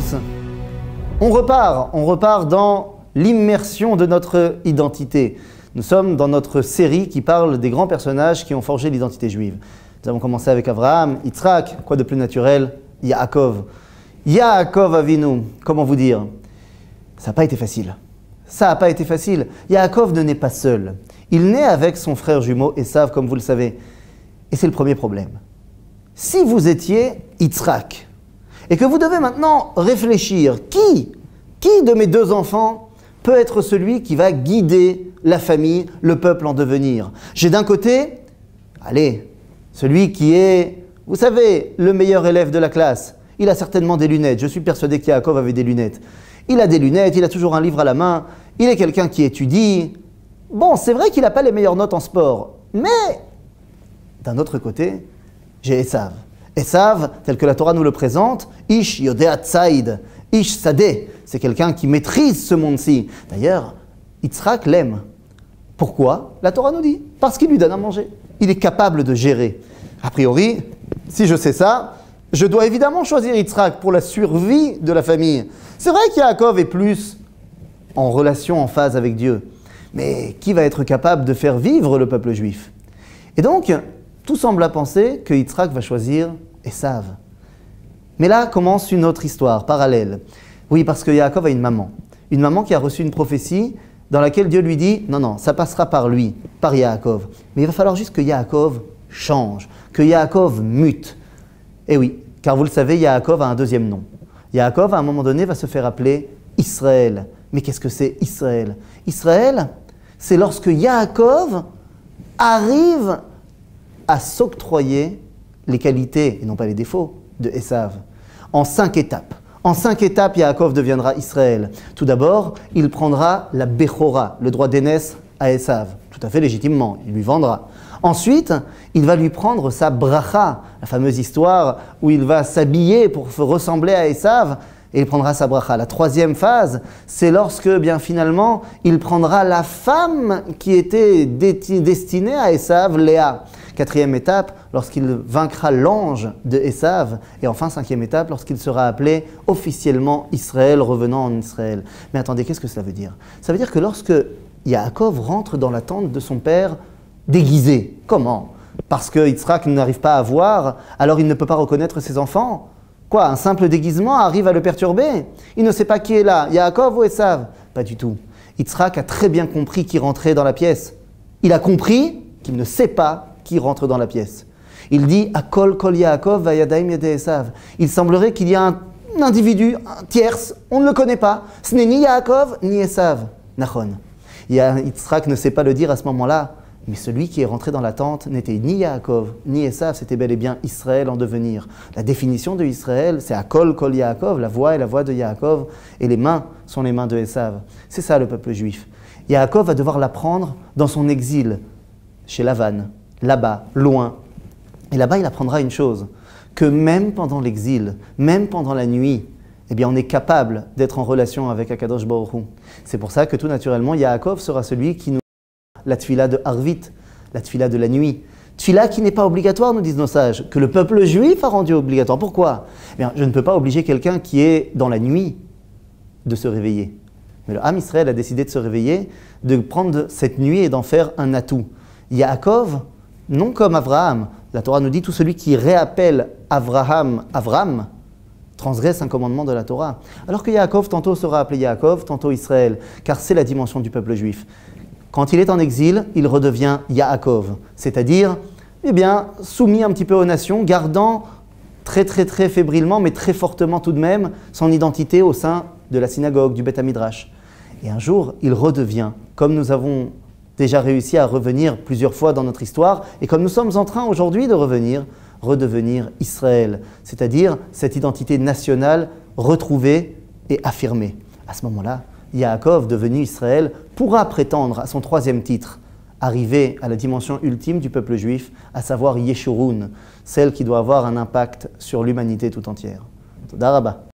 tous. On repart dans l'immersion de notre identité. Nous sommes dans notre série qui parle des grands personnages qui ont forgé l'identité juive. Nous avons commencé avec Abraham, Yitzhak, quoi de plus naturel, Yaakov. Yaakov Avinu, comment vous dire? Ça n'a pas été facile. Ça n'a pas été facile. Yaakov ne naît pas seul. Il naît avec son frère jumeau Esav, comme vous le savez. Et c'est le premier problème. Si vous étiez Yitzhak, et que vous devez maintenant réfléchir, qui de mes deux enfants peut être celui qui va guider la famille, le peuple en devenir? J'ai d'un côté, celui qui est, vous savez, le meilleur élève de la classe. Il a certainement des lunettes. Je suis persuadé qu'Yaakov avait des lunettes. Il a des lunettes, il a toujours un livre à la main, il est quelqu'un qui étudie. Bon, c'est vrai qu'il n'a pas les meilleures notes en sport, mais d'un autre côté, j'ai Esav. Esav, tel que la Torah nous le présente, Ish Yodea Tzaïd, Ish Sadeh, c'est quelqu'un qui maîtrise ce monde-ci. D'ailleurs, Yitzhak l'aime. Pourquoi? La Torah nous dit, parce qu'il lui donne à manger. Il est capable de gérer. A priori, si je sais ça, je dois évidemment choisir Yitzhak pour la survie de la famille. C'est vrai qu'Yaakov est plus en relation, en phase avec Dieu. Mais qui va être capable de faire vivre le peuple juif? Et donc, tout semble à penser que Yitzhak va choisir Esav. Mais là commence une autre histoire, parallèle. Oui, parce que Yaakov a une maman qui a reçu une prophétie dans laquelle Dieu lui dit « Non, ça passera par lui, par Yaakov. Mais il va falloir juste que Yaakov change, que Yaakov mute. » Et oui, car vous le savez, Yaakov a un deuxième nom. Yaakov, à un moment donné, va se faire appeler Israël. Mais qu'est-ce que c'est Israël? Israël, c'est lorsque Yaakov arrive à s'octroyer les qualités, et non pas les défauts, de Esav. En 5 étapes. En 5 étapes, Yaakov deviendra Israël. Tout d'abord, il prendra la Bechora, le droit d'aînesse à Esav. Tout à fait légitimement, il lui vendra. Ensuite, il va lui prendre sa bracha, la fameuse histoire où il va s'habiller pour ressembler à Esav, et il prendra sa bracha. La troisième phase, c'est lorsque, bien finalement, il prendra la femme qui était destinée à Esav, Léa. 4e étape, lorsqu'il vaincra l'ange de Esav. Et enfin, 5e étape, lorsqu'il sera appelé officiellement Israël, revenant en Israël. Mais attendez, qu'est-ce que cela veut dire? Ça veut dire que lorsque Yaakov rentre dans la tente de son père déguisé, comment? Parce que Yitzhak n'arrive pas à voir, alors il ne peut pas reconnaître ses enfants? Quoi, un simple déguisement arrive à le perturber? Il ne sait pas qui est là, Yaakov ou Esav? Pas du tout. Yitzhak a très bien compris qui rentrait dans la pièce. Il a compris qu'il ne sait pas qui rentre dans la pièce. Il dit « Akol kol Yaakov vayadaim yadei Esav ». Il semblerait qu'il y a un individu, un tierce, on ne le connaît pas. Ce n'est ni Yaakov ni Esav. Nachon. Yitzhak ne sait pas le dire à ce moment-là, mais celui qui est rentré dans la tente n'était ni Yaakov ni Esav, c'était bel et bien Israël en devenir. La définition de Israël, c'est Akol kol Yaakov, la voix est la voix de Yaakov, et les mains sont les mains de Esav. C'est ça le peuple juif. Yaakov va devoir l'apprendre dans son exil, chez Lavan. Là-bas, loin. Et là-bas, il apprendra une chose, que même pendant l'exil, même pendant la nuit, eh bien, on est capable d'être en relation avec Akadosh Baruch Hu. C'est pour ça que tout naturellement, Yaakov sera celui qui nous la tfila de Arvit, la tfila de la nuit. Tfila qui n'est pas obligatoire, nous disent nos sages, que le peuple juif a rendu obligatoire. Pourquoi? Eh bien, je ne peux pas obliger quelqu'un qui est dans la nuit de se réveiller. Mais le Ham Israël a décidé de se réveiller, de prendre cette nuit et d'en faire un atout. Yaakov, non comme Abraham, la Torah nous dit tout celui qui réappelle Avram, transgresse un commandement de la Torah. Alors que Yaakov tantôt sera appelé Yaakov, tantôt Israël, car c'est la dimension du peuple juif. Quand il est en exil, il redevient Yaakov, c'est-à-dire, eh bien, soumis un petit peu aux nations, gardant très fébrilement, mais très fortement tout de même, son identité au sein de la synagogue, du Beth Midrash. Et un jour, il redevient, comme nous avons déjà réussi à revenir plusieurs fois dans notre histoire, et comme nous sommes en train aujourd'hui de redevenir Israël, c'est-à-dire cette identité nationale retrouvée et affirmée. À ce moment-là, Yaakov, devenu Israël, pourra prétendre à son 3e titre, arriver à la dimension ultime du peuple juif, à savoir Yeshurun, celle qui doit avoir un impact sur l'humanité tout entière. Toda Rabba.